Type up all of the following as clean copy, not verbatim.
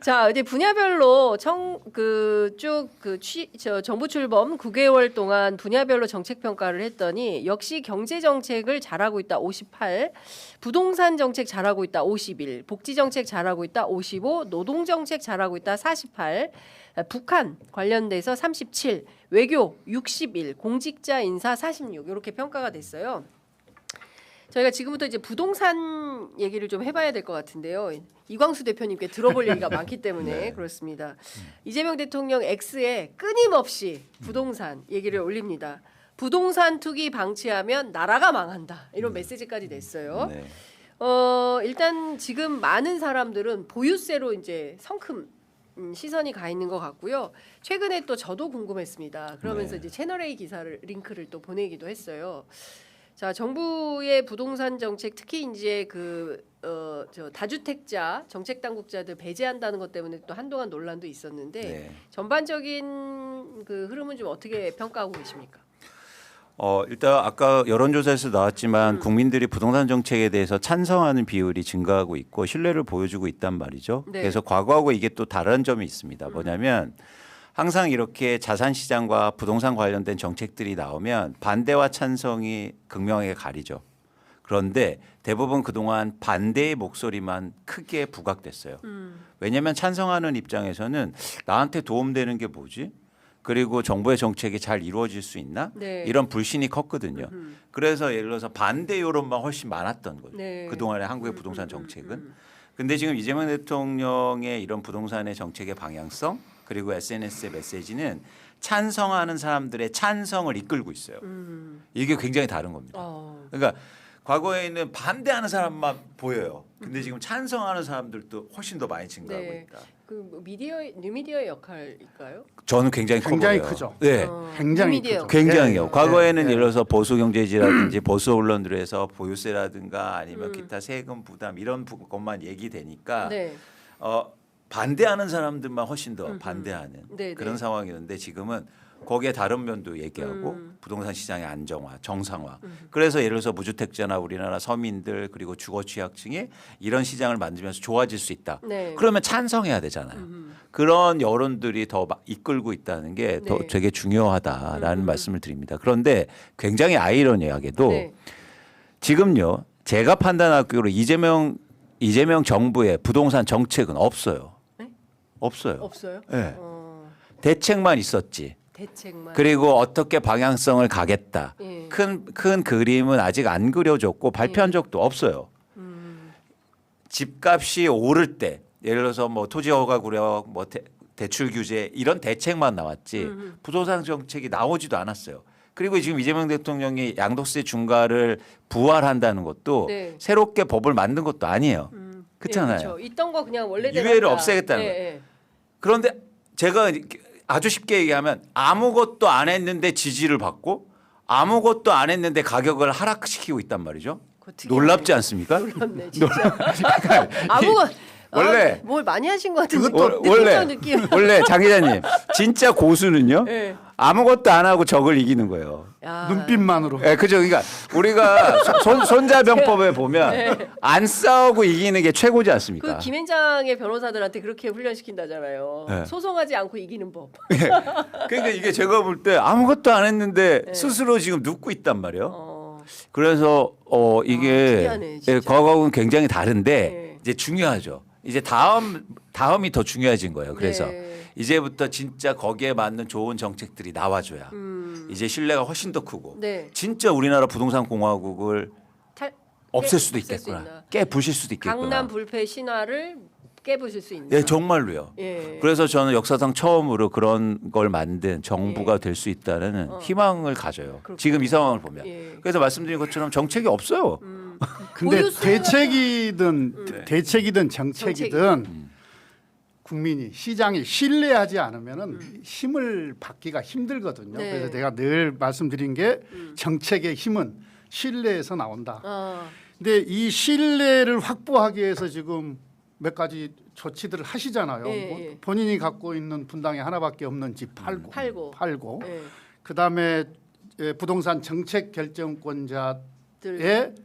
자, 이제 분야별로 정부 출범 9개월 동안 분야별로 정책 평가를 했더니 역시 경제 정책을 잘하고 있다 58, 부동산 정책 잘하고 있다 51, 복지 정책 잘하고 있다 55, 노동 정책 잘하고 있다 48, 북한 관련돼서 37, 외교 61, 공직자 인사 46 이렇게 평가가 됐어요. 저희가 지금부터 이제 부동산 얘기를 좀 해봐야 될 것 같은데요. 이광수 대표님께 들어볼 얘기가 많기 때문에 네. 그렇습니다. 이재명 대통령 X에 끊임없이 부동산 얘기를 올립니다. 부동산 투기 방치하면 나라가 망한다. 이런 메시지까지 냈어요. 네. 일단 지금 많은 사람들은 보유세로 이제 성큼 시선이 가 있는 것 같고요. 최근에 또 저도 궁금했습니다. 그러면서 네. 이제 채널A 기사를 링크를 또 보내기도 했어요. 자, 정부의 부동산 정책 특히 이제 다주택자 정책 당국자들 배제한다는 것 때문에 또 한동안 논란도 있었는데 네. 전반적인 그 흐름은 좀 어떻게 평가하고 계십니까? 일단 아까 여론조사에서 나왔지만 국민들이 부동산 정책에 대해서 찬성하는 비율이 증가하고 있고 신뢰를 보여주고 있단 말이죠. 네. 그래서 과거하고 이게 또 다른 점이 있습니다. 뭐냐면 항상 이렇게 자산 시장과 부동산 관련된 정책들이 나오면 반대와 찬성이 극명하게 가리죠. 그런데 대부분 그동안 반대의 목소리만 크게 부각됐어요. 왜냐하면 찬성하는 입장에서는 나한테 도움되는 게 뭐지? 그리고 정부의 정책이 잘 이루어질 수 있나? 네. 이런 불신이 컸거든요. 그래서 예를 들어서 반대 여론만 훨씬 많았던 거죠. 네. 그동안의 한국의 부동산 정책은. 근데 지금 이재명 대통령의 이런 부동산의 정책의 방향성 그리고 SNS의 메시지는 찬성하는 사람들의 찬성을 이끌고 있어요. 이게 굉장히 다른 겁니다. 그러니까 과거에는 반대하는 사람만 보여요. 근데 지금 찬성하는 사람들도 훨씬 더 많이 증가하고 네. 있다. 뉴미디어의 역할일까요? 저는 굉장히 커 굉장히 보여요. 크죠. 네. 굉장히 뉴미디어. 크죠. 굉장히요. 네. 과거에는 네. 예를 들어서 보수 경제지라든지 보수 언론들에서 보유세라든가 아니면 기타 세금 부담 이런 것만 얘기되니까 네. 반대하는 사람들만 훨씬 더 반대하는 네, 그런 네. 상황이었는데 지금은 거기에 다른 면도 얘기하고 부동산 시장의 안정화, 정상화. 그래서 예를 들어서 무주택자나 우리나라 서민들 그리고 주거 취약층이 이런 시장을 만들면서 좋아질 수 있다. 네. 그러면 찬성해야 되잖아요. 그런 여론들이 더 이끌고 있다는 게 더 네. 되게 중요하다라는 말씀을 드립니다. 그런데 굉장히 아이러니하게도 네. 지금요 제가 판단하기로 이재명 정부의 부동산 정책은 없어요. 네? 없어요. 없어요? 네. 대책만 있었지. 대책만. 그리고 어떻게 방향성을 가겠다. 예. 큰 그림은 아직 안 그려졌고 발표한 적도 없어요. 집값이 오를 때 예를 들어서 뭐 토지 허가 구역, 뭐 대출 규제 이런 대책만 나왔지 부동산 정책이 나오지도 않았어요. 그리고 지금 이재명 대통령이 양도세 중과를 부활한다는 것도 네. 새롭게 법을 만든 것도 아니에요. 그렇잖아요. 예, 그렇죠. 있던 거 그냥 원래대로 유예를 한다. 없애겠다는 예, 거예요. 예. 그런데 제가 아주 쉽게 얘기하면 아무것도 안 했는데 지지를 받고 아무것도 안 했는데 가격을 하락시키고 있단 말이죠. 그거 특이하네. 놀랍지 않습니까? 놀랍네 진짜. 아무거 원래 뭘 많이 하신 것 같은 원래 느낌. 원래 장 기자님 진짜 고수는요 예. 아무것도 안 하고 적을 이기는 거예요. 야. 눈빛만으로. 예, 그죠. 그러니까 우리가 손자병법에 보면 안 싸우고 이기는 게 최고지 않습니까? 그 김앤장의 변호사들한테 그렇게 훈련시킨다잖아요. 네. 소송하지 않고 이기는 법. 그러니까 이게 제가 볼 때 아무것도 안 했는데 네. 스스로 지금 눕고 있단 말이에요. 그래서 이게 특이하네, 진짜. 과거하고는 굉장히 다른데 네. 이제 중요하죠. 이제 다음이 더 중요해진 거예요. 그래서 네. 이제부터 진짜 거기에 맞는 좋은 정책들이 나와줘야 이제 신뢰가 훨씬 더 크고 네. 진짜 우리나라 부동산 공화국을 없앨 수도 없앨 수 있겠구나. 있나. 깨부실 수도 있겠구나. 강남 불패 신화를 깨부실 수 있는. 예, 정말로요. 예. 그래서 저는 역사상 처음으로 그런 걸 만든 정부가 예. 될 수 있다는 희망을 가져요. 그렇군요. 지금 이 상황을 보면. 예. 그래서 말씀드린 것처럼 정책이 없어요. 근데 보유세- 대책이든 정책이든 국민이 시장이 신뢰하지 않으면은 힘을 받기가 힘들거든요. 네. 그래서 내가 늘 말씀드린 게 정책의 힘은 신뢰에서 나온다. 근데 이 신뢰를 확보하기 위해서 지금 몇 가지 조치들을 하시잖아요. 예, 뭐 예. 본인이 갖고 있는 분당에 하나밖에 없는 집 팔고. 예. 그다음에 부동산 정책 결정권자의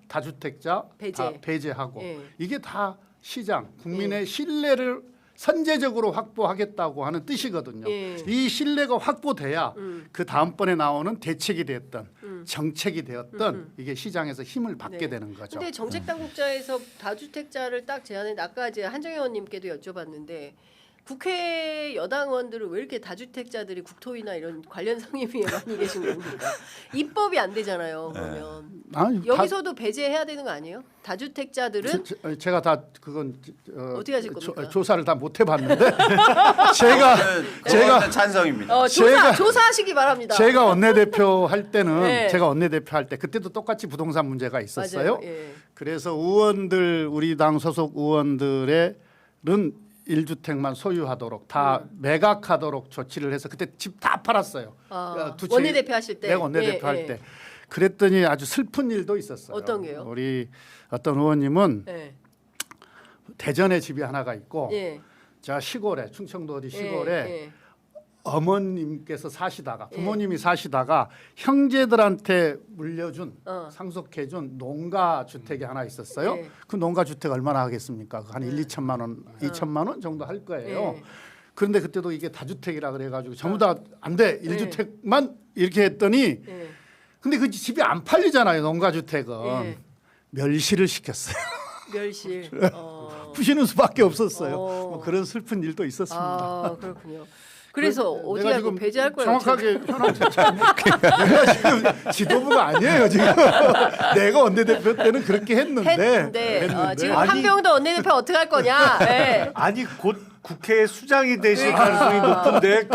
다주택자 배제. 다 배제하고 예. 이게 다 시장 국민의 신뢰를 선제적으로 확보하겠다고 하는 뜻이거든요. 예. 이 신뢰가 확보돼야 그 다음번에 나오는 대책이 됐던 정책이 되었던 이게 시장에서 힘을 받게 네. 되는 거죠. 근데 정책 당국자에서 다주택자를 딱 제안했는데 아까 이제 한정혜 의원님께도 여쭤봤는데 국회 여당 의원들은 왜 이렇게 다주택자들이 국토위나 이런 관련 상임위에 많이 계신 겁니까? 입법이 안 되잖아요. 그러면 아니, 여기서도 배제해야 되는 거 아니에요? 다주택자들은 제가 다 그건 어떻게 하실 겁니까? 조사를 다 못 해봤는데 제가 찬성입니다. 조사하시기 바랍니다. 제가 원내대표 할 때는 네. 제가 원내대표 할 때 그때도 똑같이 부동산 문제가 있었어요. 맞아요. 예. 그래서 의원들 우리 당 소속 의원들은 1주택만 소유하도록 다 매각하도록 조치를 해서 그때 집 다 팔았어요. 원내대표 하실 때. 내가 원내대표 할 때. 그랬더니 아주 슬픈 일도 있었어요. 어떤 게요? 우리 어떤 의원님은 예. 대전에 집이 하나가 있고 예. 저 시골에 충청도 어디 시골에 예. 어머님께서 사시다가 부모님이 사시다가 형제들한테 물려준 어. 상속해준 농가 주택이 하나 있었어요. 예. 그 농가 주택 얼마나 하겠습니까? 한 1, 2천만 원, 2천만 원 정도 할 거예요. 예. 그런데 그때도 이게 다주택이라 그래가지고 전부 다 안 돼. 1주택만 이렇게 했더니 예. 근데 그 집이 안 팔리잖아요. 농가 주택은 예. 멸시를 시켰어요. 멸실. 부시는 수밖에 없었어요. 어. 뭐 그런 슬픈 일도 있었습니다. 아 그렇군요. 그래서 내가 어디 하고 지금 배제할 거예요? 정확하게 현황 내가 지금 지도부가 아니에요 지금. 내가 원내대표 때는 그렇게 했는데 지금 한병도 원내대표 어떻게 할 거냐? 예. 아니 곧 국회 수장이 되실 가능성이 높은데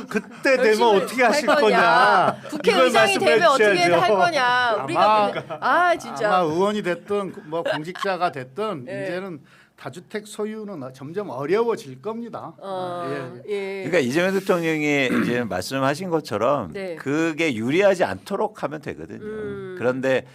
그때 되면 열심히 어떻게 하실 할 거냐? 국회의장이 이걸 되면 어떻게 말씀해 할 거냐? 우리가 아마 진짜 의원이 됐든 뭐 공직자가 됐든 예. 이제는 다주택 소유는 점점 어려워질 겁니다. 예. 그러니까 이재명 대통령이 이제 말씀하신 것처럼 네. 그게 유리하지 않도록 하면 되거든요. 그런데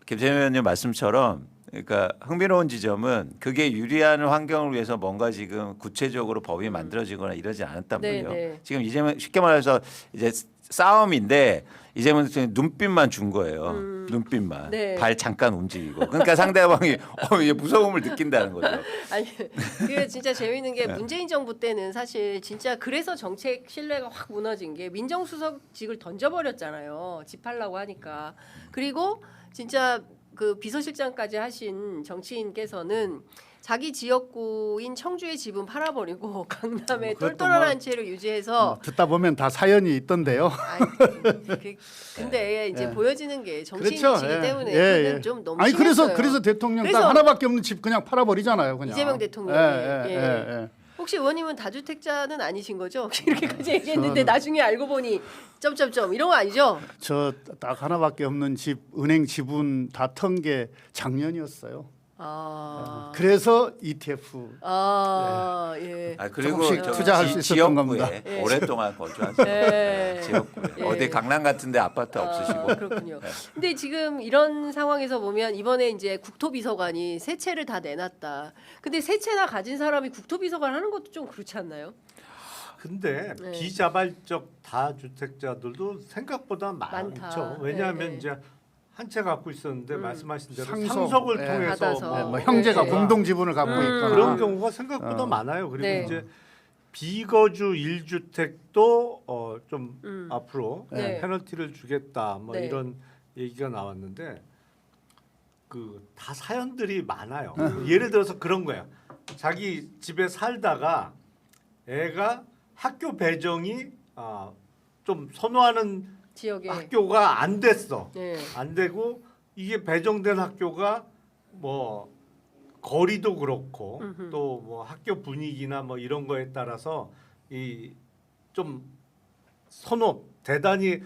김재명 의원님 말씀처럼 그러니까 흥미로운 지점은 그게 유리한 환경을 위해서 뭔가 지금 구체적으로 법이 만들어지거나 이러지 않았단 네, 말이에요. 네. 지금 이재명 쉽게 말해서 이제 싸움인데 이재명 대통령이 눈빛만 준 거예요. 눈빛만 네. 발 잠깐 움직이고 그러니까 상대방이 이제 무서움을 느낀다는 거죠. 아니 그게 진짜 재밌는 게 문재인 정부 때는 사실 진짜 그래서 정책 신뢰가 확 무너진 게 민정수석직을 던져버렸잖아요. 집 팔라고 하니까. 그리고 진짜 그 비서실장까지 하신 정치인께서는 자기 지역구인 청주의 집은 팔아버리고 강남에 그것도 똘똘한 채를 유지해서 듣다 보면 다 사연이 있던데요. 근데 이제 보여지는 게 그렇죠. 정치인이시기 예. 때문에 예, 그건 예. 좀 너무 아니 심했어요. 그래서 대통령 그래서 딱 하나밖에 없는 집 그냥 팔아버리잖아요. 그냥. 이재명 대통령이. 예. 혹시 의원님은 다주택자는 아니신 거죠? 이렇게까지 얘기했는데 나중에 알고 보니 점점점 이런 거 아니죠? 저 딱 하나밖에 없는 집 은행 지분 다 턴 게 작년이었어요. 그래서 ETF 예. 그리고 조금씩 저 투자할 수 있었던 지역구에 겁니다. 오랫동안 거주하시는 예. 지역구에 예. 어디 강남 같은데 아파트 없으시고 그렇군요. 근데 지금 이런 상황에서 보면 이번에 이제 국토비서관이 세 채를 다 내놨다. 근데 세 채나 가진 사람이 국토비서관 하는 것도 좀 그렇지 않나요? 근데 네. 비자발적 다주택자들도 생각보다 많다. 많죠. 왜냐하면 네. 이제 한 채 갖고 있었는데 말씀하신 대로 상속, 상속을 예. 통해서 받아서. 뭐 형제가 네. 공동 지분을 갖고 있거나 그런 경우가 생각보다 많아요. 그리고 네. 이제 비거주 1주택도 좀 앞으로 네. 페널티를 주겠다 뭐 네. 이런 얘기가 나왔는데 그 다 사연들이 많아요. 예를 들어서 그런 거야. 자기 집에 살다가 애가 학교 배정이 좀 선호하는 지역에. 학교가 안 됐어. 네. 안 되고 이게 배정된 학교가 뭐 거리도 그렇고 또 뭐 학교 분위기나 뭐 이런 거에 따라서 이 좀 선호 대단히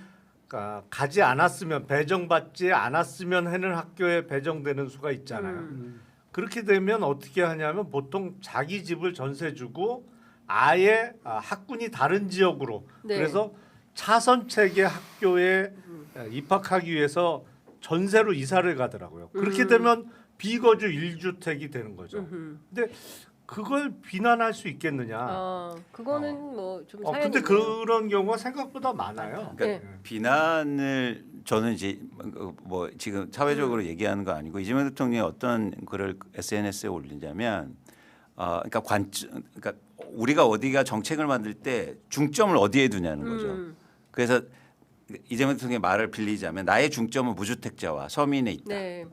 가지 않았으면 배정받지 않았으면 하는 학교에 배정되는 수가 있잖아요. 그렇게 되면 어떻게 하냐면 보통 자기 집을 전세 주고 아예 학군이 다른 지역으로 네. 그래서 차선책의 학교에 입학하기 위해서 전세로 이사를 가더라고요. 그렇게 되면 비거주 1주택이 되는 거죠. 근데 그걸 비난할 수 있겠느냐? 그거는 뭐 좀 근데 그런 경우가 생각보다 많아요. 그러니까 네. 비난을 저는 이제 뭐 지금 사회적으로 얘기하는 거 아니고 이재명 대통령이 어떤 글을 SNS에 올리냐면 그러니까 그러니까 우리가 어디가 정책을 만들 때 중점을 어디에 두냐는 거죠. 그래서 이재명 대통령의 말을 빌리자면 나의 중점은 무주택자와 서민에 있다. 네.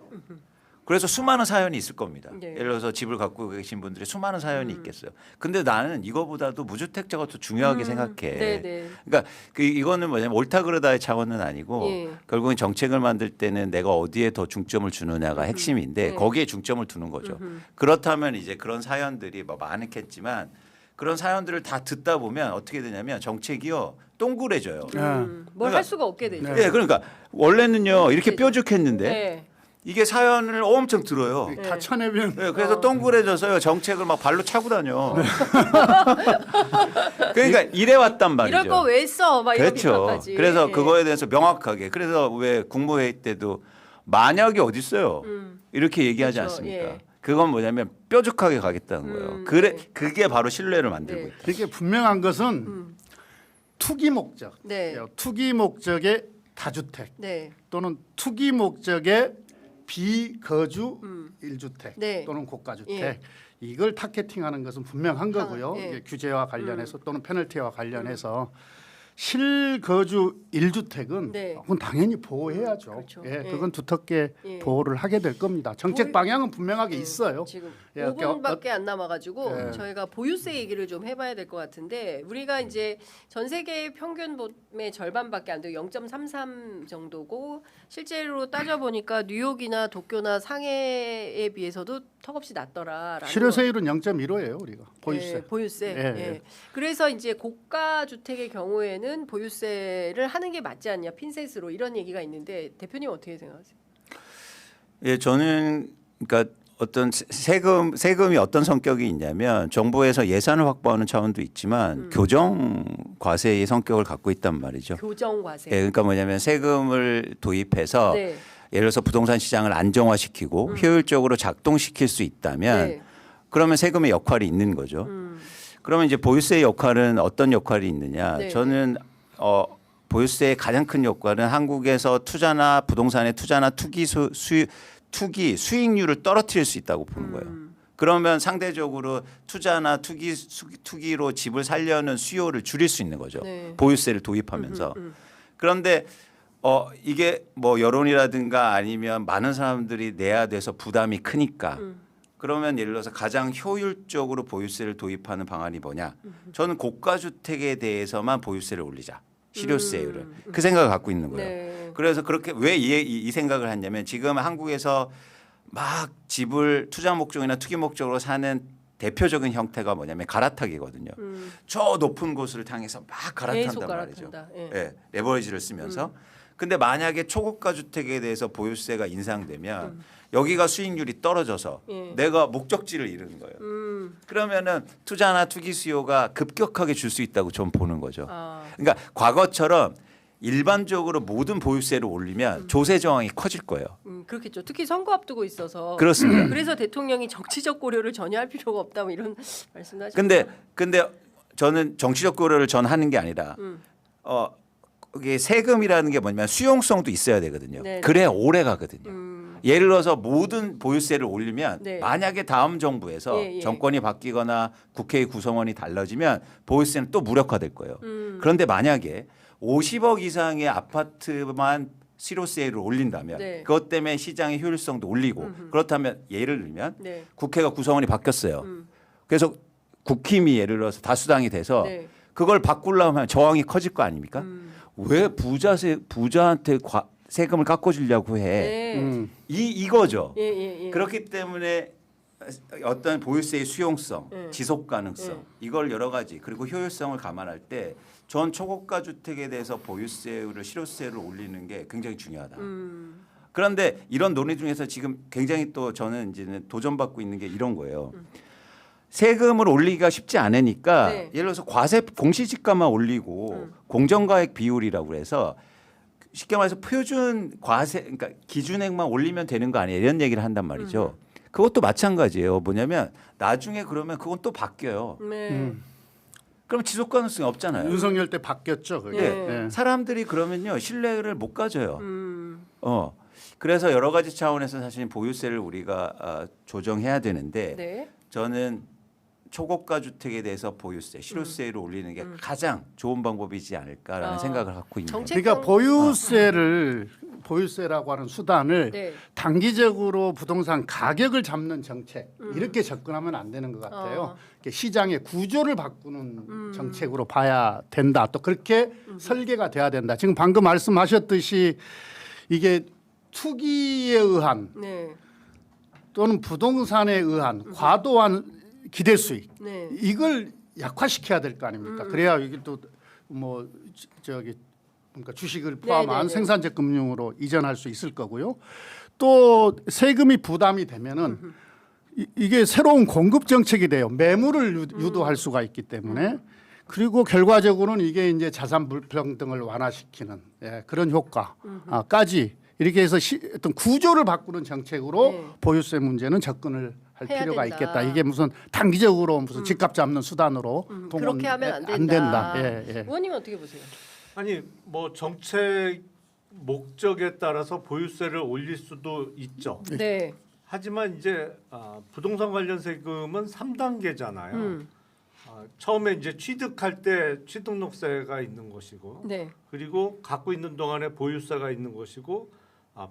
그래서 수많은 사연이 있을 겁니다. 네. 예를 들어서 집을 갖고 계신 분들이 수많은 사연이 있겠어요. 근데 나는 이거보다도 무주택자가 더 중요하게 생각해. 네네. 그러니까 이거는 뭐냐면 옳다 그르다의 차원은 아니고 예. 결국엔 정책을 만들 때는 내가 어디에 더 중점을 주느냐가 핵심인데 네. 거기에 중점을 두는 거죠. 그렇다면 이제 그런 사연들이 뭐 많겠지만 그런 사연들을 다 듣다 보면 어떻게 되냐면 정책이요 동그래져요. 뭘 할 수가 없게 되죠. 네. 예, 그러니까 원래는요 이렇게 네. 뾰족했는데 네. 이게 사연을 엄청 들어요. 다 쳐내면 네, 그래서 동그래져서요 정책을 막 발로 차고 다녀. 그러니까 이래 왔단 말이죠. 이럴 거 왜 써? 막 이런 그렇죠. 비판까지. 그래서 예. 그거에 대해서 명확하게 그래서 왜 국무회의 때도 만약이 어디 있어요. 이렇게 얘기하지 그렇죠. 않습니까? 예. 그건 뭐냐면 뾰족하게 가겠다는 거예요. 그래 네. 그게 바로 신뢰를 만들고 네. 있다. 이게 분명한 것은 투기 목적, 네. 투기 목적의 다주택 네. 또는 투기 목적의 비거주 일주택 네. 또는 고가주택 예. 이걸 타겟팅하는 것은 분명한 거고요. 예. 이게 규제와 관련해서 또는 페널티와 관련해서 실거주 일주택은 네. 그건 당연히 보호해야죠. 그렇죠. 예, 예. 그건 두텁게 예. 보호를 하게 될 겁니다. 정책 방향은 분명하게 있어요. 지금 예, 5분밖에 안 남아가지고 예. 저희가 보유세 얘기를 좀 해봐야 될 것 같은데 우리가 이제 전 세계 평균의 절반밖에 안 돼요. 0.33 정도고 실제로 따져 보니까 뉴욕이나 도쿄나 상해에 비해서도 턱없이 낮더라. 실효세율은 0.15예요, 우리가 보유세. 예, 보유세. 예, 예. 예. 그래서 이제 고가 주택의 경우에는 보유세를 하는 게 맞지 않냐, 핀셋으로 이런 얘기가 있는데 대표님 어떻게 생각하세요? 예, 저는 그러니까 어떤 세금이 어떤 성격이 있냐면 정부에서 예산을 확보하는 차원도 있지만 교정 과세의 성격을 갖고 있단 말이죠. 교정과세. 예, 그러니까 뭐냐면 세금을 도입해서 네. 예를 들어서 부동산 시장을 안정화시키고 효율적으로 작동시킬 수 있다면 네. 그러면 세금의 역할이 있는 거죠. 그러면 이제 보유세의 역할은 어떤 역할이 있느냐? 네. 저는 보유세의 가장 큰 역할은 한국에서 투자나 부동산의 투자나 투기 수익률을 떨어뜨릴 수 있다고 보는 거예요. 그러면 상대적으로 투자나 투기로 집을 살려는 수요를 줄일 수 있는 거죠. 네. 보유세를 도입하면서. 그런데 이게 뭐 여론이라든가 아니면 많은 사람들이 내야 돼서 부담이 크니까 그러면 예를 들어서 가장 효율적으로 보유세를 도입하는 방안이 뭐냐? 저는 고가 주택에 대해서만 보유세를 올리자. 실효세율을 그 생각을 갖고 있는 거예요. 네. 그래서 그렇게 왜 이 생각을 했냐면 지금 한국에서 막 집을 투자 목적이나 투기 목적으로 사는 대표적인 형태가 뭐냐면 갈아타기거든요. 저 높은 곳을 향해서 막 계속 갈아탄단 말이죠. 갈아탄다. 예. 예, 레버리지를 쓰면서. 근데 만약에 초고가 주택에 대해서 보유세가 인상되면 여기가 수익률이 떨어져서 예. 내가 목적지를 잃는 거예요. 그러면은 투자나 투기 수요가 급격하게 줄 수 있다고 전 보는 거죠. 아. 그러니까 과거처럼 일반적으로 모든 보유세를 올리면 조세 저항이 커질 거예요. 그렇겠죠. 특히 선거 앞두고 있어서. 그렇습니다. 그래서 대통령이 정치적 고려를 전혀 할 필요가 없다 뭐 이런 말씀도 하시죠. 근데 저는 정치적 고려를 전 하는 게 아니라 이게 세금이라는 게 뭐냐면 수용성도 있어야 되거든요. 네. 그래야 오래 가거든요. 예를 들어서 모든 보유세를 올리면 네. 만약에 다음 정부에서 예, 예. 정권이 바뀌거나 국회의 구성원이 달라지면 보유세는 또 무력화될 거예요. 그런데 만약에 50억 이상의 아파트만 실효세를 올린다면 네. 그것 때문에 시장의 효율성도 올리고 그렇다면 예를 들면 네. 국회가 구성원이 바뀌었어요. 그래서 국힘이 예를 들어서 다수당이 돼서 네. 그걸 바꾸려면 저항이 커질 거 아닙니까? 왜 부자한테 세금을 깎아주려고 해? 네. 이거죠. 예. 그렇기 때문에 어떤 보유세의 수용성, 네. 지속 가능성 네. 이걸 여러 가지 그리고 효율성을 감안할 때 전 초고가 주택에 대해서 보유세율을 실효세를 올리는 게 굉장히 중요하다. 그런데 이런 논의 중에서 지금 굉장히 또 저는 이제는 도전받고 있는 게 이런 거예요. 세금을 올리기가 쉽지 않으니까 네. 예를 들어서 과세 공시지가만 올리고 공정가액 비율이라고 해서 쉽게 말해서 표준 과세 그러니까 기준액만 올리면 되는 거 아니에요 이런 얘기를 한단 말이죠. 그것도 마찬가지예요. 뭐냐면 나중에 그러면 그건 또 바뀌어요. 네. 그럼 지속 가능성이 없잖아요. 윤석열 때 바뀌었죠. 그게. 네. 예. 사람들이 그러면요 신뢰를 못 가져요. 그래서 여러 가지 차원에서 사실 보유세를 우리가 조정해야 되는데 네. 저는 초고가 주택에 대해서 보유세, 실효세를 올리는 게 가장 좋은 방법이지 않을까라는 생각을 갖고 있는 거예요. 정책- 그러니까 보유세라고 하는 수단을 네. 단기적으로 부동산 가격을 잡는 정책 이렇게 접근하면 안 되는 것 같아요. 이렇게 시장의 구조를 바꾸는 정책으로 봐야 된다. 또 그렇게 설계가 돼야 된다. 지금 방금 말씀하셨듯이 이게 투기에 의한 네. 또는 부동산에 의한 과도한 기대 수익 네. 이걸 약화시켜야 될 거 아닙니까? 그래야 이게 또 뭐 저기 그러니까 주식을 포함한 네, 네, 네. 생산재 금융으로 이전할 수 있을 거고요. 또 세금이 부담이 되면은 이게 새로운 공급 정책이 돼요. 매물을 유도할 수가 있기 때문에 그리고 결과적으로는 이게 이제 자산 불평등을 완화시키는 그런 효과까지 이렇게 해서 어떤 구조를 바꾸는 정책으로 네. 보유세 문제는 접근을 할 해야 필요가 된다. 있겠다. 이게 무슨 단기적으로 무슨 집값 잡는 수단으로 그렇게 하면 안 된다. 된다. 예, 예. 의원님은 어떻게 보세요? 아니 뭐 정책 목적에 따라서 보유세를 올릴 수도 있죠. 네. 하지만 이제 부동산 관련 세금은 3단계잖아요. 처음에 이제 취득할 때 취득록세가 있는 것이고, 네. 그리고 갖고 있는 동안에 보유세가 있는 것이고,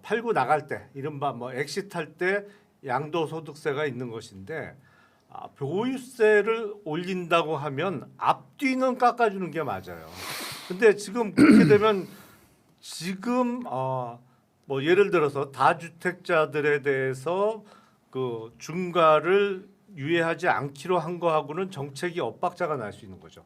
팔고 나갈 때 이른바 뭐 엑시트할 때 양도소득세가 있는 것인데, 보유세를 올린다고 하면 앞뒤는 깎아주는 게 맞아요. 근데 지금 그렇게 되면 지금 뭐 예를 들어서 다주택자들에 대해서 그 중과를 유예하지 않기로 한 거하고는 정책이 엇박자가 날 수 있는 거죠.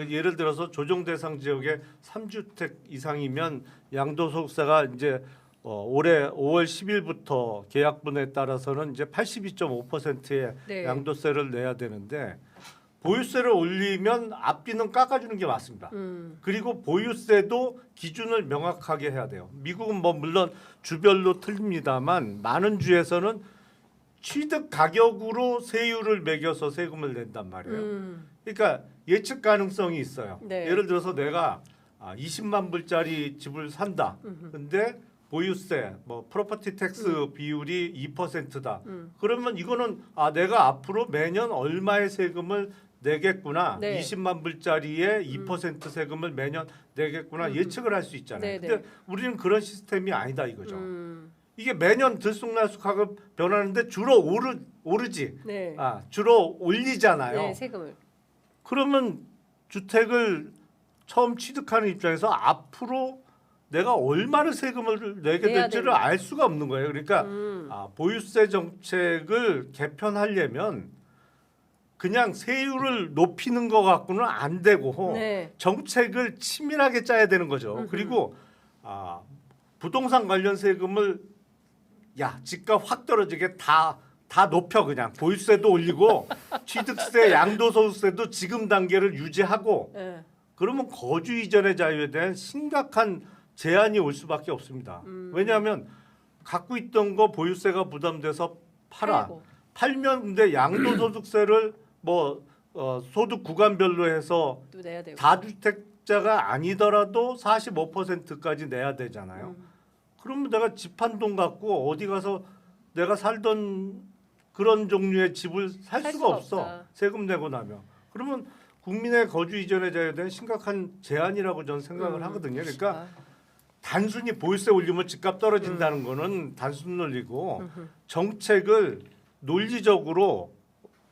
예를 들어서 조정 대상 지역에 3주택 이상이면 양도소득세가 이제 올해 5월 10일부터 계약분에 따라서는 이제 82.5%의 네. 양도세를 내야 되는데 보유세를 올리면 앞뒤는 깎아주는 게 맞습니다. 그리고 보유세도 기준을 명확하게 해야 돼요. 미국은 뭐 물론 주별로 틀립니다만 많은 주에서는 취득 가격으로 세율을 매겨서 세금을 낸단 말이에요. 그러니까 예측 가능성이 있어요. 네. 예를 들어서 내가 20만 불짜리 집을 산다. 근데 보유세, 뭐 프로퍼티 텍스 비율이 2%다. 그러면 이거는 내가 앞으로 매년 얼마의 세금을 내겠구나. 네. 20만 불짜리에 2% 세금을 매년 내겠구나. 예측을 할 수 있잖아요. 네, 근데 네. 우리는 그런 시스템이 아니다 이거죠. 이게 매년 들쑥날쑥하게 변하는데 주로 오르지. 네. 주로 올리잖아요. 네, 세금을. 그러면 주택을 처음 취득하는 입장에서 앞으로 내가 얼마나 세금을 내게 내야 될지를 된다. 알 수가 없는 거예요. 그러니까 보유세 정책을 개편하려면 그냥 세율을 높이는 것 갖고는 안 되고 네. 정책을 치밀하게 짜야 되는 거죠. 그리고 부동산 관련 세금을 집값 확 떨어지게 다 높여 그냥 보유세도 올리고 취득세, 양도소득세도 지금 단계를 유지하고 네. 그러면 거주 이전의 자유에 대한 심각한 제한이 올 수밖에 없습니다. 왜냐하면 갖고 있던 거 보유세가 부담돼서 팔고. 팔면 근데 양도소득세를 뭐 소득 구간별로 해서 또 내야 되고. 다주택자가 아니더라도 45%까지 내야 되잖아요. 그러면 내가 집 한 돈 갖고 어디 가서 내가 살던 그런 종류의 집을 살 살 수가 수가 없어. 없다. 세금 내고 나면. 그러면 국민의 거주 이전의 자유에 대한 심각한 제한이라고 저는 생각을 하거든요. 그러니까 단순히 보유세 올리면 집값 떨어진다는 거는 단순 논리고 정책을 논리적으로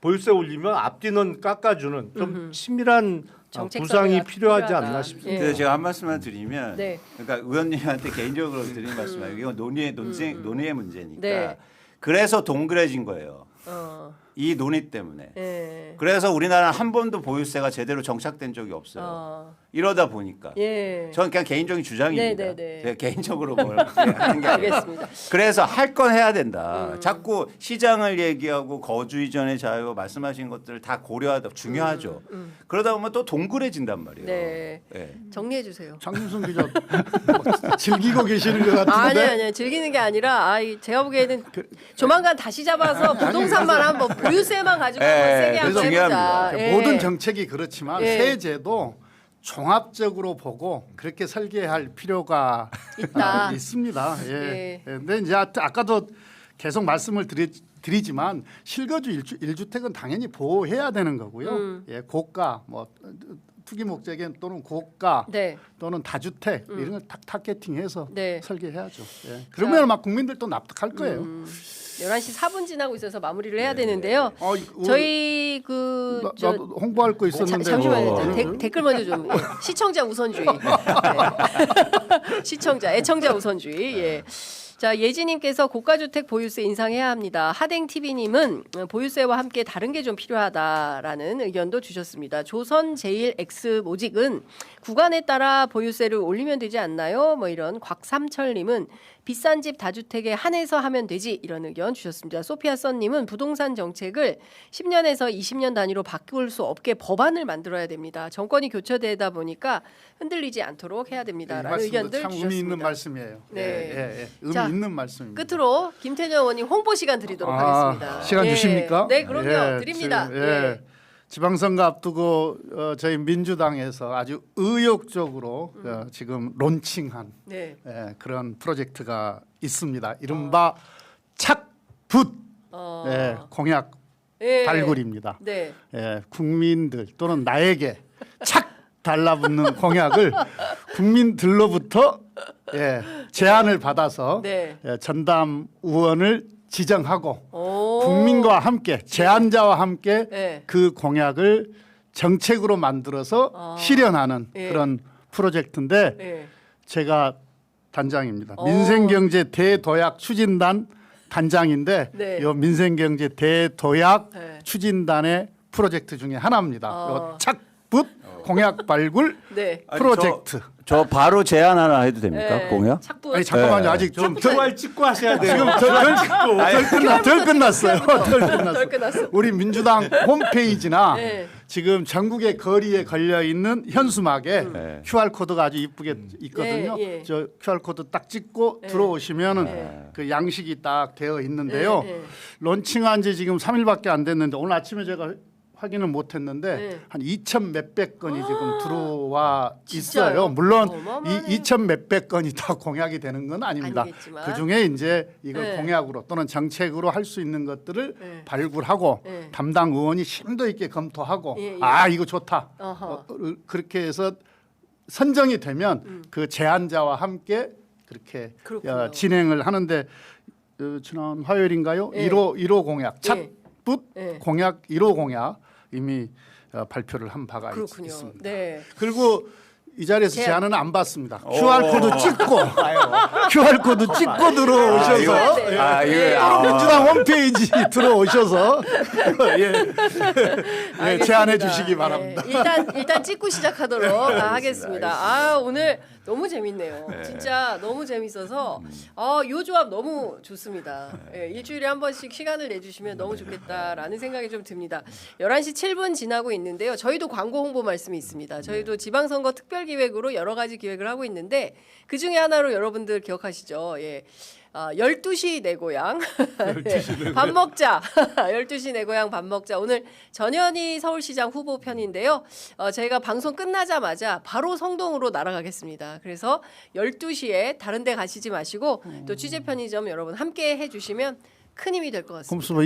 보유세 올리면 앞뒤는 깎아주는 좀 치밀한 정책 구상이 설계가 필요하지 필요하다. 않나 싶습니다. 예. 그래서 제가 한 말씀만 드리면, 네. 그러니까 의원님한테 개인적으로 드리는 말씀이에요. 이건 논의의 문제니까. 네. 그래서 동그래진 거예요. 어. 이 논의 때문에. 예. 그래서 우리나라는 한 번도 보유세가 제대로 정착된 적이 없어요. 이러다 보니까. 예. 저는 그냥 개인적인 주장입니다. 네, 네, 네. 제가 개인적으로 뭘 하는 게 아니라. 알겠습니다. 그래서 할 건 해야 된다. 자꾸 시장을 얘기하고 거주 이전의 자유 말씀하신 것들을 다 고려하다 중요하죠. 그러다 보면 또 동그래진단 말이에요. 네. 네. 정리해 주세요. 장윤선 기자 막 즐기고 계시는 것 같은데. 아니 즐기는 게 아니라 제가 보기에는 조만간 다시 잡아서 부동산만 한번 보유세만 가지고 예, 한번 세게 그래서 한번 중요합니다. 해보자. 예. 모든 정책이 그렇지만 예. 세제도 종합적으로 보고 그렇게 설계할 필요가 있다. 있습니다. 예. 예. 근데 이제 아까도 계속 말씀을 드리지만 실거주 1주택은 당연히 보호해야 되는 거고요. 예, 고가 뭐 투기 목적인 또는 고가 네. 또는 다주택 이런 걸 딱 타겟팅해서 네. 설계해야죠. 예. 그러면 막 국민들도 납득할 거예요. 11시 4분 지나고 있어서 마무리를 해야 되는데요. 이거 저희 그 나도 홍보할 거 있었는데 잠시만요. 댓글 먼저 좀. 예. 시청자 우선주의. 네. 시청자, 애청자 우선주의. 예. 자, 예지님께서 고가주택 보유세 인상해야 합니다. 하댕TV님은 보유세와 함께 다른 게 좀 필요하다라는 의견도 주셨습니다. 조선제일X 모직은 구간에 따라 보유세를 올리면 되지 않나요? 뭐 이런 곽삼철님은 비싼 집 다주택에 한해서 하면 되지 이런 의견 주셨습니다. 소피아 썬님은 부동산 정책을 10년에서 20년 단위로 바꿀 수 없게 법안을 만들어야 됩니다. 정권이 교체되다 보니까 흔들리지 않도록 해야 됩니다라는 의견들 참 주셨습니다. 의미 있는 말씀이에요. 네. 예. 의미 자, 있는 말씀입니다. 끝으로 김태년 의원님 홍보 시간 드리도록 하겠습니다. 시간 예. 주십니까? 네, 그럼요. 예, 드립니다. 지금, 예. 지방선거 앞두고 저희 민주당에서 아주 의욕적으로 지금 론칭한 네. 그런 프로젝트가 있습니다. 이른바 착붓 공약 예. 발굴입니다. 네. 국민들 또는 나에게 착 달라붙는 공약을 국민들로부터 제안을 받아서 네. 전담 의원을 지정하고 오. 국민과 함께 제안자와 함께 네. 그 공약을 정책으로 만들어서 실현하는 예. 그런 프로젝트인데 네. 제가 단장입니다. 민생경제 대도약 추진단 단장인데 네. 이 민생경제 대도약 네. 추진단의 프로젝트 중에 하나입니다. 요 착붓 공약 발굴 네. 프로젝트. 저 바로 제안 하나 해도 됩니까? 네. 공약? 착부. 아니 잠깐만요. 네. 아직 좀 QR 찍고 하셔야 돼요. 지금 덜 끝났어요. 덜 끝났어. 우리 민주당 홈페이지나 네. 지금 전국의 거리에 걸려 있는 현수막에 네. QR 코드가 아주 이쁘게 있거든요. 예, 예. 저 QR 코드 딱 찍고 들어오시면은 그 양식이 딱 되어 있는데요. 네, 네. 론칭한 지 지금 3일밖에 안 됐는데 오늘 아침에 제가 확인을 못했는데 네. 한 2천 몇백 건이 지금 들어와 진짜요? 있어요. 물론 어마어마하네요. 이 2천 몇백 건이 다 공약이 되는 건 아닙니다. 아니겠지만. 그 중에 이제 이걸 네. 공약으로 또는 정책으로 할 수 있는 것들을 네. 발굴하고 네. 담당 의원이 심도 있게 검토하고 예, 예. 아 이거 좋다. 어허. 그렇게 해서 선정이 되면 그 제안자와 함께 그렇게 그렇군요. 진행을 하는데 지난 화요일인가요? 예. 1호 공약 예. 착붓 예. 공약 1호 공약 이미 발표를 한 바가 그렇군요. 있습니다. 네. 그리고 이 자리에서 제안. 제안은 안 받습니다. QR 코드 찍고 QR 코드 찍고 들어오셔서 민주당 홈페이지 들어오셔서 제안해 주시기 바랍니다. 일단 찍고 시작하도록 하겠습니다. 아 오늘 너무 재밌네요. 진짜 너무 재밌어서 요 조합 너무 좋습니다. 일주일에 한 번씩 시간을 내주시면 너무 좋겠다라는 생각이 좀 듭니다. 11시 7분 지나고 있는데요. 저희도 광고 홍보 말씀이 있습니다. 저희도 지방선거 특별기획으로 여러 가지 기획을 하고 있는데 그 중에 하나로 여러분들 기억하시죠? 12시 내 고향 밥 먹자 12시 내 고향 밥 먹자. 오늘 전현희 서울시장 후보 편인데요. 저희가 방송 끝나자마자 바로 성동으로 날아가겠습니다. 그래서 12시에 다른 데 가시지 마시고 또 취재 편의점 여러분 함께 해주시면 큰 힘이 될 것 같습니다.